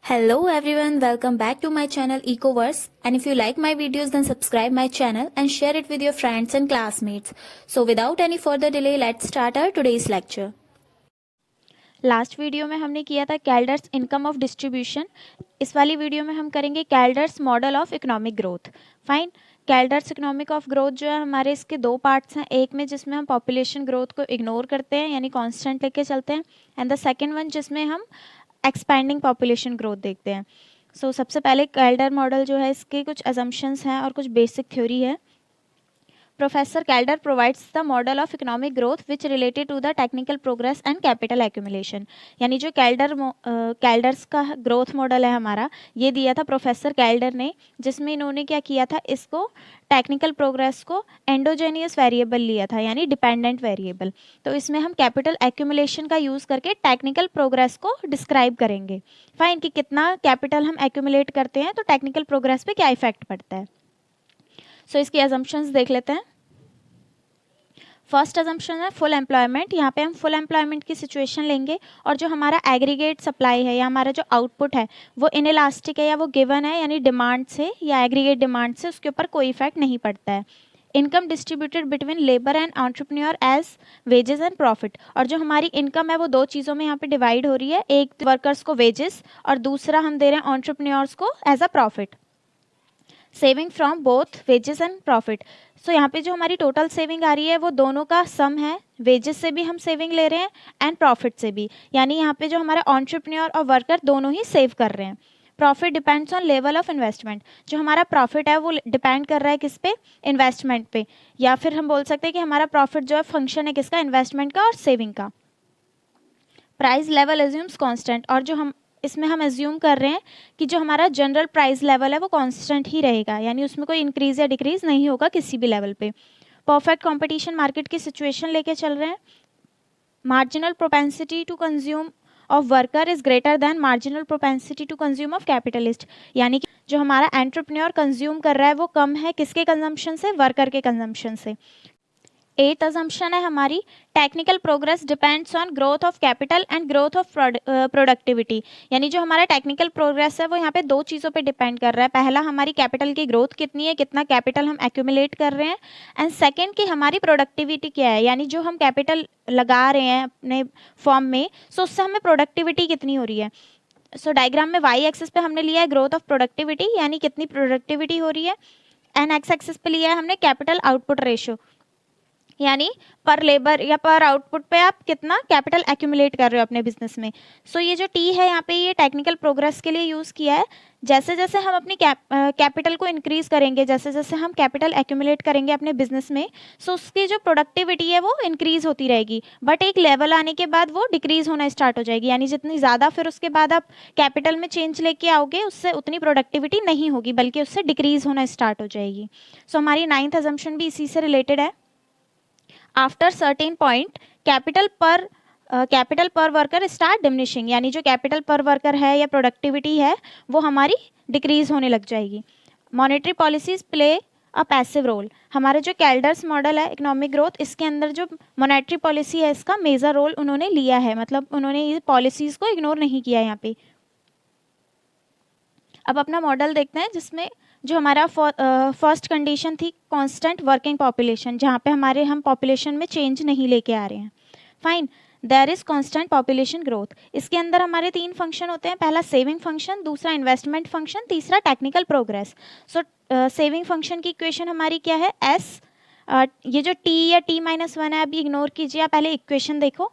Hello everyone, welcome back to my channel Ecoverse, and if you like my videos then subscribe my channel and share it with your friends and classmates. So without any further delay, let's start our today's lecture. Last video में हमने किया था कैल्डर्स income of distribution. इस वाली video में हम करेंगे Kaldor's model of economic growth. Fine. Kaldor's economic of growth जो है हमारे इसके दो पार्ट्स हैं, एक में जिसमें हम पॉपुलेशन ग्रोथ को इग्नोर करते हैं यानी कांस्टेंट लेके चलते हैं, एंड द सेकंड वन जिसमें हम एक्सपैंडिंग पॉपुलेशन ग्रोथ देखते हैं। सो सबसे पहले कैल्डर मॉडल जो है इसके कुछ असम्पशंस हैं और कुछ बेसिक थ्योरी है। Professor Calder provides the model of economic growth which related to the technical progress and capital accumulation। यानी जो कैल्डर्स का ग्रोथ मॉडल है हमारा, ये दिया था प्रोफेसर कैल्डर ने, जिसमें इन्होंने क्या किया था, इसको टेक्निकल प्रोग्रेस को एंडोजेनियस वेरिएबल लिया था यानी डिपेंडेंट वेरिएबल। तो इसमें हम कैपिटल एक्यूमुलेशन का यूज़ करके टेक्निकल प्रोग्रेस को डिस्क्राइब करेंगे। फाइन, कि कितना कैपिटल हम एक्यूमुलेट करते हैं तो टेक्निकल प्रोग्रेस पे क्या इफेक्ट पड़ता है। सो इसकी अजम्पशंस देख लेते हैं। फर्स्ट अजम्पशन है फुल एम्प्लॉयमेंट। यहाँ पे हम फुल एम्प्लॉयमेंट की सिचुएशन लेंगे और जो हमारा एग्रीगेट सप्लाई है या हमारा जो आउटपुट है वो इनइलास्टिक है या वो गिवन है यानी डिमांड से या एग्रीगेट डिमांड से उसके ऊपर कोई इफेक्ट नहीं पड़ता है। Income distributed between labour and entrepreneur as wages and profit. और जो हमारी इनकम है वो दो चीज़ों में यहाँ पे डिवाइड हो रही है, एक वर्कर्स को वेजेस और दूसरा हम दे रहे हैं एंटरप्रेन्योर्स को as a profit. Saving from both wages and profit. So यहाँ पे जो हमारी टोटल सेविंग आ रही है वो दोनों का सम है, वेजेस से भी हम सेविंग ले रहे हैं एंड प्रॉफिट से भी, यानी यहाँ पे जो हमारा एंटरप्रेन्योर और वर्कर दोनों ही सेव कर रहे हैं। Profit depends on level of investment. जो हमारा प्रॉफिट है वो डिपेंड कर रहा है किस पे, इन्वेस्टमेंट पे, या फिर हम बोल सकते हैं कि हमारा प्रॉफिट जो है फंक्शन है किसका, इन्वेस्टमेंट का और सेविंग का। Price level assumes constant. और जो हम इसमें हम एज्यूम कर रहे हैं कि जो हमारा जनरल प्राइस लेवल है वो कांस्टेंट ही रहेगा, यानी उसमें कोई इंक्रीज या डिक्रीज नहीं होगा किसी भी लेवल पे। परफेक्ट कंपटीशन मार्केट की सिचुएशन लेके चल रहे हैं। Marginal propensity to consume of worker is greater than marginal propensity to consume of capitalist. यानी कि जो हमारा एंटरप्रेन्योर कंज्यूम कर रहा है वो कम है किसके कंजम्पशन से, वर्कर के कंजम्पशन से। एथ अजम्पशन है हमारी, technical progress depends on growth of capital and growth of productivity. यानी जो हमारा टेक्निकल प्रोग्रेस है वो यहाँ पे दो चीज़ों पे डिपेंड कर रहा है, पहला हमारी कैपिटल की ग्रोथ कितनी है, कितना कैपिटल हम एक्यूमुलेट कर रहे हैं, एंड सेकेंड कि हमारी प्रोडक्टिविटी क्या है, यानी जो हम कैपिटल लगा रहे हैं अपने फॉर्म में, सो उससे हमें प्रोडक्टिविटी कितनी हो रही है। सो डायग्राम में वाई एक्सिस पे हमने लिया है ग्रोथ ऑफ प्रोडक्टिविटी यानी कितनी प्रोडक्टिविटी हो रही है, एंड एक्स एक्सिस पे लिया है हमने कैपिटल आउटपुट रेशियो यानी पर लेबर या पर आउटपुट पे आप कितना कैपिटल एक्यूमुलेट कर रहे हो अपने बिजनेस में। सो ये जो टी है यहाँ पे ये टेक्निकल प्रोग्रेस के लिए यूज़ किया है। जैसे जैसे हम अपनी कैपिटल को इंक्रीज करेंगे, जैसे जैसे हम कैपिटल एक्यूमुलेट करेंगे अपने बिजनेस में, सो उसकी जो प्रोडक्टिविटी है वो इंक्रीज होती रहेगी, बट एक लेवल आने के बाद वो डिक्रीज होना स्टार्ट हो जाएगी, यानी जितनी ज़्यादा फिर उसके बाद आप कैपिटल में चेंज लेके आओगे उससे उतनी प्रोडक्टिविटी नहीं होगी बल्कि उससे डिक्रीज होना स्टार्ट हो जाएगी। सो हमारी नाइन्थ अजम्पशन भी इसी से रिलेटेड है। आफ्टर सर्टेन पॉइंट कैपिटल पर वर्कर स्टार्ट डिमिनिशिंग, यानी जो कैपिटल पर वर्कर है या प्रोडक्टिविटी है वो हमारी डिक्रीज होने लग जाएगी। Monetary policies play a passive role. हमारे जो कैल्डर्स मॉडल है इकोनॉमिक ग्रोथ, इसके अंदर जो मॉनेटरी पॉलिसी है इसका मेजर रोल उन्होंने लिया है, मतलब उन्होंने ये पॉलिसीज को इग्नोर नहीं किया यहाँ पे। अब अपना मॉडल देखते हैं जिसमें जो हमारा फर्स्ट कंडीशन थी कांस्टेंट वर्किंग पॉपुलेशन, जहाँ पे हम पॉपुलेशन में चेंज नहीं लेके आ रहे हैं। Fine, there is constant population growth. इसके अंदर हमारे तीन फंक्शन होते हैं, पहला सेविंग फंक्शन, दूसरा इन्वेस्टमेंट फंक्शन, तीसरा technical progress. So saving function की इक्वेशन हमारी क्या है, एस। ये जो टी या टी माइनस वन है अभी इग्नोर कीजिए, आप पहले इक्वेशन देखो।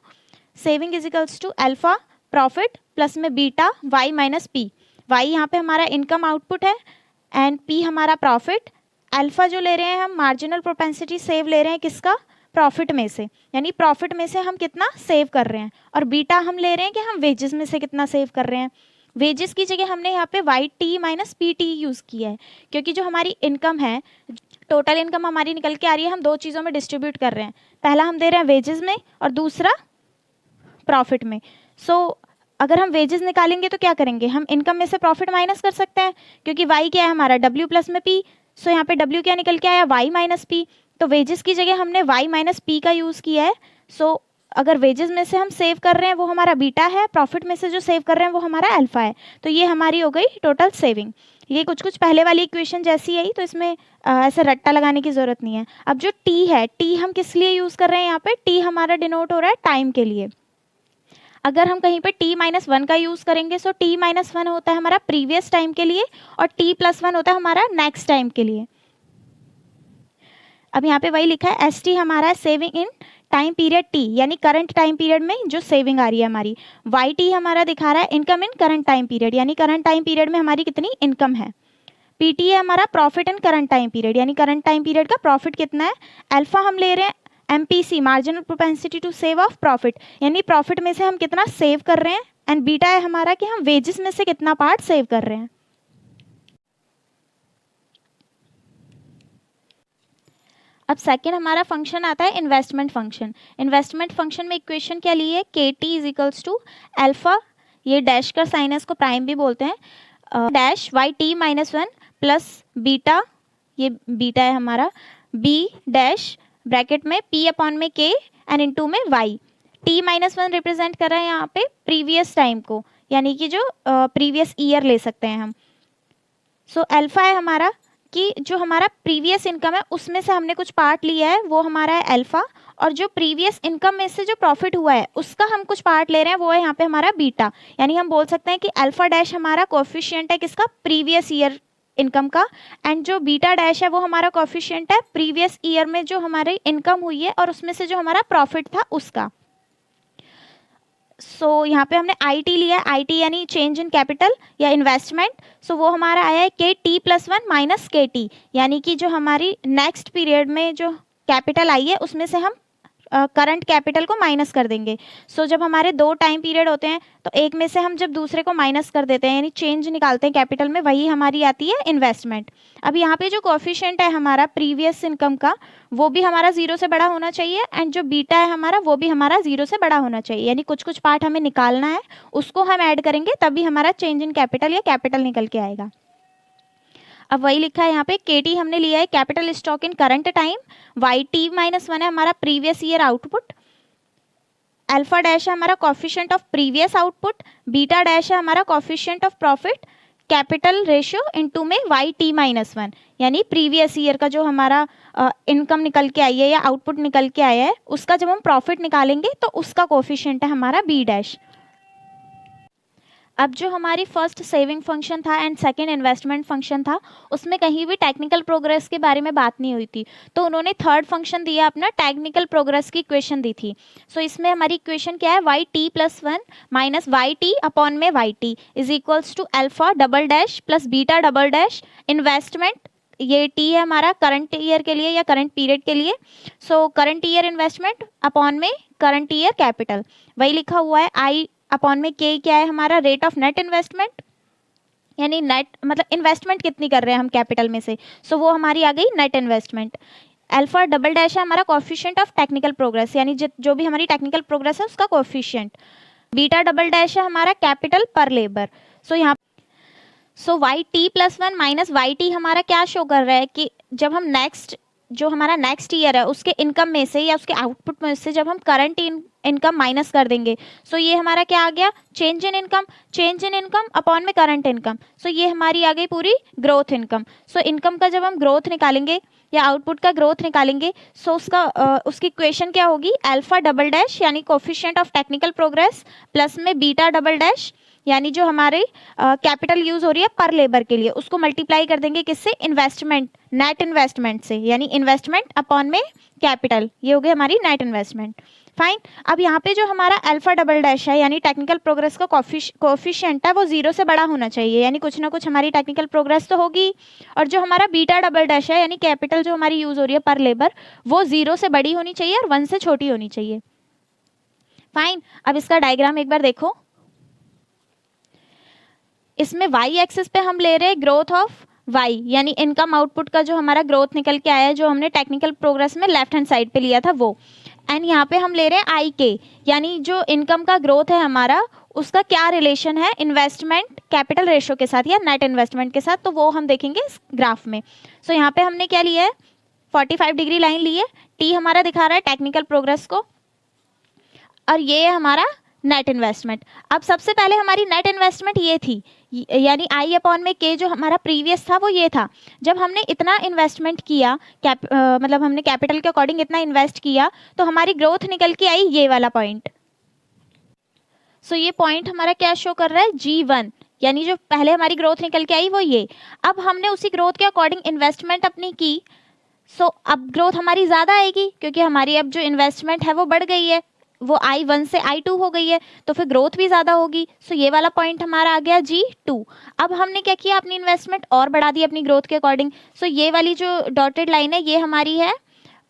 Saving is equals to alpha profit plus में beta Y minus P. Y यहाँ पे हमारा इनकम आउटपुट है एंड पी हमारा प्रॉफिट। अल्फा जो ले रहे हैं हम मार्जिनल प्रोपेंसिटी सेव ले रहे हैं किसका, प्रॉफिट में से, यानी प्रॉफिट में से हम कितना सेव कर रहे हैं, और बीटा हम ले रहे हैं कि हम वेजेस में से कितना सेव कर रहे हैं। वेजेस की जगह हमने यहाँ पे Y T minus P T use किया है, क्योंकि जो हमारी इनकम है, टोटल इनकम हमारी निकल के आ रही है, हम दो चीज़ों में डिस्ट्रीब्यूट कर रहे हैं, पहला हम दे रहे हैं वेजेस में और दूसरा प्रॉफिट में। सो अगर हम वेजेस निकालेंगे तो क्या करेंगे, हम इनकम में से प्रॉफिट माइनस कर सकते हैं, क्योंकि वाई क्या है हमारा डब्ल्यू प्लस में पी। सो यहाँ पे डब्ल्यू क्या निकल के आया, वाई माइनस पी। तो वेजेस की जगह हमने वाई माइनस पी का यूज़ किया है। सो अगर वेजेस में से हम सेव कर रहे हैं वो हमारा बीटा है, प्रॉफिट में से जो सेव कर रहे हैं वो हमारा अल्फा है। तो ये हमारी हो गई टोटल सेविंग। ये कुछ पहले वाली इक्वेशन जैसी आई, तो इसमें ऐसे रट्टा लगाने की ज़रूरत नहीं है। अब जो टी है, टी हम किस लिए यूज़ कर रहे हैं यहाँ पे? टी हमारा डिनोट हो रहा है टाइम के लिए। अगर हम कहीं पे t-1 का यूज़ करेंगे तो t-1 होता है हमारा प्रीवियस टाइम के लिए और t+1 होता है हमारा नेक्स्ट टाइम के लिए। अब यहाँ पे वही लिखा है ST हमारा saving in time period t, यानी करंट टाइम पीरियड में जो सेविंग आ रही है हमारी। YT हमारा दिखा रहा है income in current time period, यानी करंट टाइम पीरियड में हमारी कितनी इनकम है। PT है हमारा profit in current time period, यानी करंट टाइम पीरियड का प्रॉफिट कितना है। अल्फा हम ले रहे हैं MPC, marginal propensity to save of profit, यानी प्रॉफिट में से हम कितना सेव कर रहे हैं। एंड बीटा है हमारा कि हम वेजेस में से कितना पार्ट सेव कर रहे हैं। अब सेकेंड हमारा फंक्शन आता है इन्वेस्टमेंट फंक्शन। इन्वेस्टमेंट फंक्शन में इक्वेशन क्या ली है? KT is equals to alpha, ये डैश का साइन है, इसको प्राइम भी बोलते हैं, डैश YT-1 प्लस बीटा, ये बीटा है हमारा, B डैश ब्रैकेट में P अपॉन में K एंड इनटू में Y। T-1 रिप्रेजेंट कर रहा है यहाँ पे प्रीवियस टाइम को, यानी कि जो प्रीवियस ईयर ले सकते हैं हम। सो अल्फा है हमारा कि जो हमारा प्रीवियस इनकम है उसमें से हमने कुछ पार्ट लिया है, वो हमारा है अल्फा, और जो प्रीवियस इनकम में से जो प्रॉफिट हुआ है उसका हम कुछ पार्ट ले रहे हैं, वो है यहाँ पे हमारा बीटा। यानी हम बोल सकते हैं कि अल्फा डैश हमारा कोएफिशिएंट है किसका? प्रीवियस ईयर इनकम का, एंड जो बीटा डैश है वो हमारा कोएफिशिएंट है प्रीवियस ईयर में जो हमारी इनकम हुई है और उसमें से जो हमारा प्रॉफिट था उसका। सो यहाँ पे हमने IT लिया है, IT यानी चेंज इन कैपिटल या इन्वेस्टमेंट। सो वो हमारा आया है KT+1 माइनस KT, यानी कि जो हमारी नेक्स्ट पीरियड में जो कैपिटल आई है उसमें से हम करंट कैपिटल को माइनस कर देंगे। सो जब हमारे दो टाइम पीरियड होते हैं तो एक में से हम जब दूसरे को माइनस कर देते हैं, यानी चेंज निकालते हैं कैपिटल में, वही हमारी आती है इन्वेस्टमेंट। अब यहाँ पे जो कोएफिशिएंट है हमारा प्रीवियस इनकम का, वो भी हमारा 0 से बड़ा होना चाहिए, एंड जो बीटा है हमारा वो भी हमारा 0 से बड़ा होना चाहिए। यानी कुछ पार्ट हमें निकालना है, उसको हम ऐड करेंगे तभी हमारा चेंज इन कैपिटल या कैपिटल निकल के आएगा। अब वही लिखा है यहाँ पे, KT हमने लिया है capital stock in current time, YT-1 है हमारा previous year output, alpha dash है हमारा coefficient of previous output, beta dash है हमारा coefficient of profit, capital ratio into में YT-1, यानी प्रीवियस ईयर का जो हमारा इनकम निकल के आई है या आउटपुट निकल के आया है उसका जब हम प्रॉफिट निकालेंगे तो उसका कोएफिशिएंट है हमारा B डैश। अब जो हमारी फर्स्ट सेविंग फंक्शन था एंड सेकंड इन्वेस्टमेंट फंक्शन था, उसमें कहीं भी टेक्निकल प्रोग्रेस के बारे में बात नहीं हुई थी, तो उन्होंने थर्ड फंक्शन दिया अपना टेक्निकल प्रोग्रेस की इक्वेशन दी थी। सो इसमें हमारी इक्वेशन क्या है? YT+1 माइनस YT अपॉन में YT is equals to alpha double dash plus beta double dash investment, ये T है हमारा करंट ईयर के लिए या करंट पीरियड के लिए। So current year investment upon में करंट ईयर कैपिटल, वही लिखा हुआ है। I अपॉन में K क्या है हमारा? रेट ऑफ नेट इन्वेस्टमेंट, यानी नेट मतलब इन्वेस्टमेंट कितनी कर रहे हैं हम कैपिटल में से, सो वो हमारी आ गई net investment. Alpha double dash है हमारा कोएफिशिएंट ऑफ टेक्निकल प्रोग्रेस, यानी जो भी हमारी टेक्निकल प्रोग्रेस है उसका कोएफिशिएंट। बीटा डबल डैश है हमारा कैपिटल पर लेबर। सो यहाँ YT+1 माइनस YT हमारा क्या शो कर रहा है कि जब हम जो हमारा नेक्स्ट ईयर है उसके इनकम में से या उसके आउटपुट में से जब हम करंट इनकम माइनस कर देंगे, सो ये हमारा क्या आ गया? चेंज इन इनकम अपॉन में करंट इनकम। सो ये हमारी आ गई पूरी ग्रोथ इनकम। सो इनकम का जब हम ग्रोथ निकालेंगे या आउटपुट का ग्रोथ निकालेंगे, सो उसकी इक्वेशन क्या होगी? अल्फा डबल डैश यानी coefficient of technical progress plus में बीटा डबल डैश, यानी जो हमारे कैपिटल यूज हो रही है पर लेबर के लिए, उसको मल्टीप्लाई कर देंगे किससे? इन्वेस्टमेंट, नेट इन्वेस्टमेंट से, यानी इन्वेस्टमेंट अपॉन में कैपिटल, ये हो गई हमारी नेट इन्वेस्टमेंट। फाइन। अब यहाँ पे जो हमारा अल्फा डबल डैश है यानी टेक्निकल प्रोग्रेस का कोएफिशिएंट है वो 0 से बड़ा होना चाहिए, यानी कुछ ना कुछ हमारी टेक्निकल प्रोग्रेस तो होगी। और जो हमारा बीटा डबल डैश है यानी कैपिटल जो हमारी यूज हो रही है पर लेबर, वो 0 से बड़ी होनी चाहिए और 1 से छोटी होनी चाहिए। फाइन। अब इसका डायग्राम एक बार देखो। इसमें वाई एक्सिस पे हम ले रहे हैं ग्रोथ ऑफ वाई, यानी इनकम आउटपुट का जो हमारा ग्रोथ निकल के आया है, जो हमने टेक्निकल प्रोग्रेस में लेफ्ट हैंड साइड पे लिया था वो। एंड यहाँ पे हम ले रहे हैं आई के, यानी जो इनकम का ग्रोथ है हमारा उसका क्या रिलेशन है इन्वेस्टमेंट कैपिटल रेशियो के साथ या नेट इन्वेस्टमेंट के साथ, तो वो हम देखेंगे इस ग्राफ में। सो यहाँ पे हमने क्या लिया है? 45 डिग्री लाइन ली है। टी हमारा दिखा रहा है टेक्निकल प्रोग्रेस को। और ये है हमारा नेट इन्वेस्टमेंट। अब सबसे पहले हमारी नेट इन्वेस्टमेंट ये थी, यानी आई अपॉन में के जो हमारा प्रीवियस था वो ये था। जब हमने इतना इन्वेस्टमेंट किया, मतलब हमने कैपिटल के अकॉर्डिंग इतना इन्वेस्ट किया, तो हमारी ग्रोथ निकल के आई ये वाला पॉइंट। सो ये पॉइंट हमारा क्या शो कर रहा है, G1, यानी जो पहले हमारी ग्रोथ निकल के आई वो ये। अब हमने उसी ग्रोथ के अकॉर्डिंग इन्वेस्टमेंट अपनी की, सो अब ग्रोथ हमारी ज़्यादा आएगी क्योंकि हमारी अब जो इन्वेस्टमेंट है वो बढ़ गई है, वो I1 से I2 हो गई है, तो फिर ग्रोथ भी ज़्यादा होगी। सो ये वाला पॉइंट हमारा आ गया G2। अब हमने क्या किया, अपनी इन्वेस्टमेंट और बढ़ा दी अपनी ग्रोथ के अकॉर्डिंग। सो ये वाली जो डॉटेड लाइन है ये हमारी है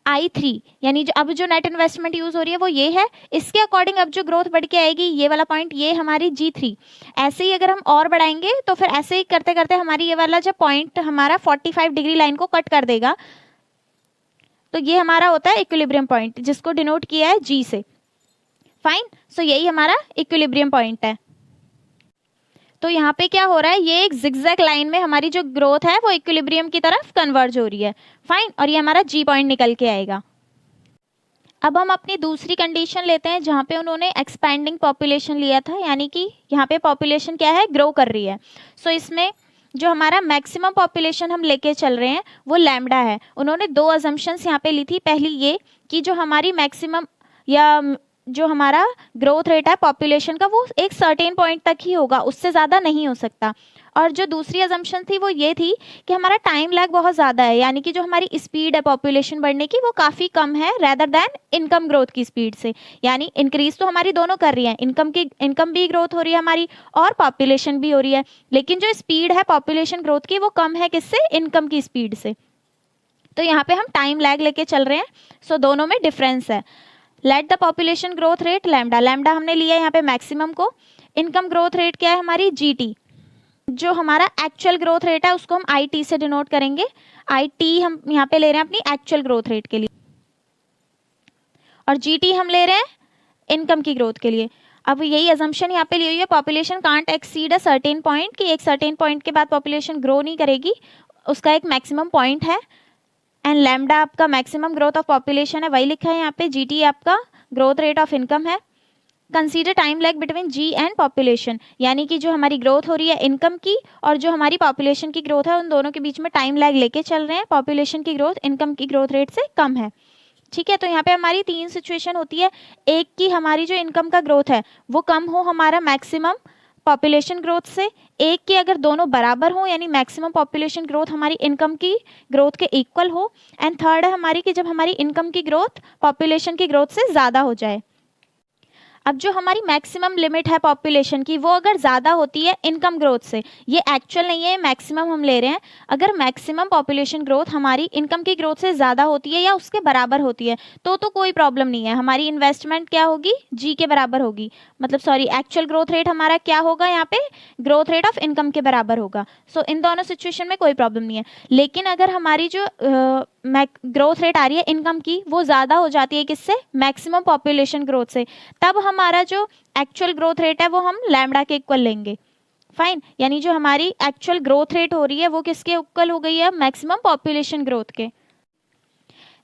I3, यानी जो अब जो नेट इन्वेस्टमेंट यूज़ हो रही है वो ये है। इसके अकॉर्डिंग अब जो ग्रोथ बढ़ के आएगी ये वाला पॉइंट, ये हमारी G3। ऐसे ही अगर हम और बढ़ाएंगे तो फिर ऐसे ही करते करते हमारी ये वाला जो पॉइंट हमारा 45 डिग्री लाइन को कट कर देगा। तो ये हमारा होता है इक्विलिब्रियम पॉइंट, जिसको डिनोट किया है G से। फाइन, सो यही हमारा इक्विलिब्रियम पॉइंट है। तो यहाँ पे क्या हो रहा है, ये एक जिगजैग लाइन में हमारी जो ग्रोथ है वो इक्विलिब्रियम की तरफ कन्वर्ज हो रही है। फाइन, और ये हमारा G पॉइंट निकल के आएगा। अब हम अपनी दूसरी कंडीशन लेते हैं जहाँ पे उन्होंने एक्सपैंडिंग पॉपुलेशन लिया था, यानी कि यहाँ पे पॉपुलेशन क्या है, ग्रो कर रही है। सो इसमें जो हमारा मैक्सिमम पॉपुलेशन हम लेके चल रहे हैं वो लैम्डा है। उन्होंने दो अजम्पशंस यहाँ पे ली थी। पहली ये कि जो हमारी मैक्सिमम या जो हमारा ग्रोथ रेट है पॉपुलेशन का वो एक सर्टेन पॉइंट तक ही होगा, उससे ज़्यादा नहीं हो सकता। और जो दूसरी अजम्पशन थी वो ये थी कि हमारा टाइम लैग बहुत ज़्यादा है, यानी कि जो हमारी स्पीड है पॉपुलेशन बढ़ने की वो काफ़ी कम है रेदर दैन इनकम ग्रोथ की स्पीड से। यानी इंक्रीज तो हमारी दोनों कर रही है, इनकम भी ग्रोथ हो रही है हमारी और पॉपुलेशन भी हो रही है, लेकिन जो स्पीड है पॉपुलेशन ग्रोथ की वो कम है किससे, इनकम की स्पीड से। तो यहाँ पे हम टाइम लैग लेके चल रहे हैं। सो दोनों में डिफरेंस है। Let the population growth rate lambda, lambda हमने लिया है यहाँ पे मैक्सिमम को। इनकम ग्रोथ रेट क्या है हमारी, GT। जो हमारा एक्चुअल ग्रोथ रेट है उसको हम IT से डिनोट करेंगे। IT हम यहाँ पे ले रहे हैं अपनी एक्चुअल ग्रोथ रेट के लिए, और GT हम ले रहे हैं इनकम की ग्रोथ के लिए। अब यही अजम्पशन यहाँ पे ली हुई है, population can't exceed a certain point, कि एक सर्टेन पॉइंट के बाद पॉपुलेशन ग्रो नहीं करेगी, उसका एक मैक्सिमम पॉइंट है। एंड लैम्डा आपका मैक्सिमम ग्रोथ ऑफ पॉपुलेशन है, वही लिखा है यहाँ पे। GT आपका ग्रोथ रेट ऑफ इनकम है। Consider time lag between G and population, यानी कि जो हमारी ग्रोथ हो रही है इनकम की और जो हमारी पॉपुलेशन की ग्रोथ है उन दोनों के बीच में टाइम लैग लेके चल रहे हैं। पॉपुलेशन की ग्रोथ इनकम की ग्रोथ रेट से कम है। ठीक है, तो यहाँ पे हमारी तीन सिचुएशन होती है। एक की हमारी जो इनकम का ग्रोथ है वो कम हो हमारा मैक्सिमम पॉपुलेशन ग्रोथ से, एक की अगर दोनों बराबर हो यानी मैक्सिमम पॉपुलेशन ग्रोथ हमारी इनकम की ग्रोथ के इक्वल हो, एंड थर्ड है हमारी कि जब हमारी इनकम की ग्रोथ पॉपुलेशन की ग्रोथ से ज़्यादा हो जाए। अब जो हमारी मैक्सिमम लिमिट है पॉपुलेशन की वो अगर ज़्यादा होती है इनकम ग्रोथ से, ये एक्चुअल नहीं है, मैक्सिमम हम ले रहे हैं। अगर मैक्सिमम पॉपुलेशन ग्रोथ हमारी इनकम की ग्रोथ से ज़्यादा होती है या उसके बराबर होती है तो कोई प्रॉब्लम नहीं है, हमारी इन्वेस्टमेंट क्या होगी, G के बराबर होगी, मतलब सॉरी एक्चुअल ग्रोथ रेट हमारा क्या होगा यहाँ पे, ग्रोथ रेट ऑफ इनकम के बराबर होगा। सो इन दोनों सिचुएशन में कोई प्रॉब्लम नहीं है। लेकिन अगर हमारी जो ग्रोथ रेट आ रही है इनकम की वो ज़्यादा हो जाती है किससे, मैक्सिमम पॉपुलेशन ग्रोथ से, तब हमारा जो एक्चुअल ग्रोथ रेट है वो हम लैम्डा के इक्वल लेंगे। फाइन, यानी जो हमारी एक्चुअल ग्रोथ रेट हो रही है वो किसके इक्वल हो गई है, मैक्सिमम पॉपुलेशन ग्रोथ के।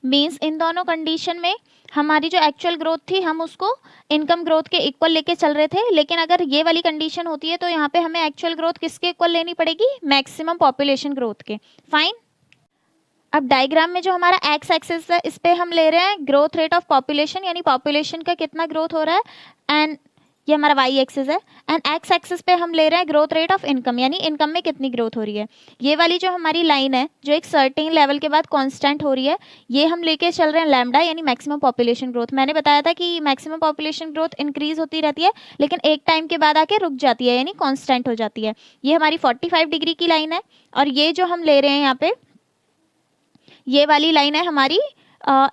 मीन्स इन दोनों कंडीशन में हमारी जो एक्चुअल ग्रोथ थी हम उसको इनकम ग्रोथ के इक्वल लेके चल रहे थे, लेकिन अगर ये वाली कंडीशन होती है तो यहाँ पे हमें एक्चुअल ग्रोथ किसके इक्वल लेनी पड़ेगी, मैक्सिमम पॉपुलेशन ग्रोथ के। फाइन, अब डायग्राम में जो हमारा एक्स एक्सिस है इस पे हम ले रहे हैं ग्रोथ रेट ऑफ पॉपुलेशन, यानी पॉपुलेशन का कितना ग्रोथ हो रहा है, एंड ये हमारा वाई एक्सिस है। एंड एक्स एक्सिस पे हम ले रहे हैं ग्रोथ रेट ऑफ इनकम, यानी इनकम में कितनी ग्रोथ हो रही है। ये वाली जो हमारी लाइन है जो एक सर्टेन लेवल के बाद कांस्टेंट हो रही है, ये हम लेके चल रहे हैं लैम्डा, यानी मैक्सिमम पॉपुलेशन ग्रोथ। मैंने बताया था कि मैक्सिमम पॉपुलेशन ग्रोथ इंक्रीज होती रहती है लेकिन एक टाइम के बाद आके रुक जाती है, यानी कॉन्स्टेंट हो जाती है। ये हमारी 45 डिग्री की लाइन है, और ये जो हम ले रहे हैं यहाँ पे ये वाली लाइन है हमारी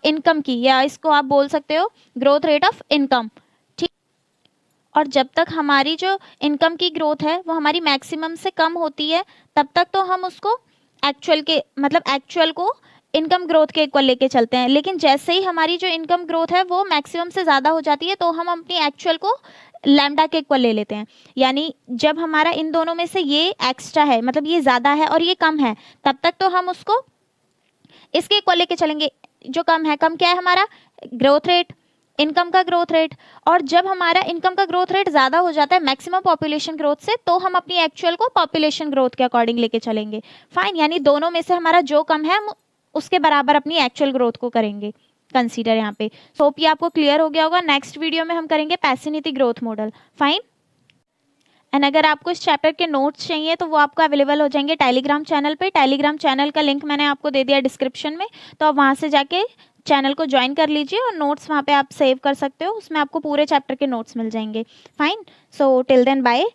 इनकम की, या इसको आप बोल सकते हो ग्रोथ रेट ऑफ इनकम। ठीक, और जब तक हमारी जो इनकम की ग्रोथ है वो हमारी मैक्सिमम से कम होती है तब तक तो हम उसको एक्चुअल के मतलब एक्चुअल को इनकम ग्रोथ के इक्वल लेके चलते हैं। लेकिन जैसे ही हमारी जो इनकम ग्रोथ है वो मैक्सिमम से ज़्यादा हो जाती है तो हम अपनी एक्चुअल को लैम्डा के इक्वल ले लेते हैं। यानी जब हमारा इन दोनों में से ये एक्स्ट्रा है, मतलब ये ज़्यादा है और ये कम है, तब तक तो हम उसको इसके इक्वल लेके चलेंगे। जो कम है, कम क्या है हमारा ग्रोथ रेट, इनकम का ग्रोथ रेट, और जब हमारा इनकम का ग्रोथ रेट ज़्यादा हो जाता है मैक्सिमम पॉपुलेशन ग्रोथ से, तो हम अपनी एक्चुअल को पॉपुलेशन ग्रोथ के अकॉर्डिंग लेके चलेंगे। फाइन, यानी दोनों में से हमारा जो कम है हम उसके बराबर अपनी एक्चुअल ग्रोथ को करेंगे कंसीडर यहाँ पे। सो होप ये आपको क्लियर हो गया होगा। नेक्स्ट वीडियो में हम करेंगे पैसिनिटी ग्रोथ मॉडल। फाइन, एंड अगर आपको इस चैप्टर के नोट्स चाहिए तो वो आपको अवेलेबल हो जाएंगे टेलीग्राम चैनल पे। टेलीग्राम चैनल का लिंक मैंने आपको दे दिया डिस्क्रिप्शन में, तो आप वहाँ से जाके चैनल को ज्वाइन कर लीजिए और नोट्स वहाँ पे आप सेव कर सकते हो, उसमें आपको पूरे चैप्टर के नोट्स मिल जाएंगे। Fine, so till then bye.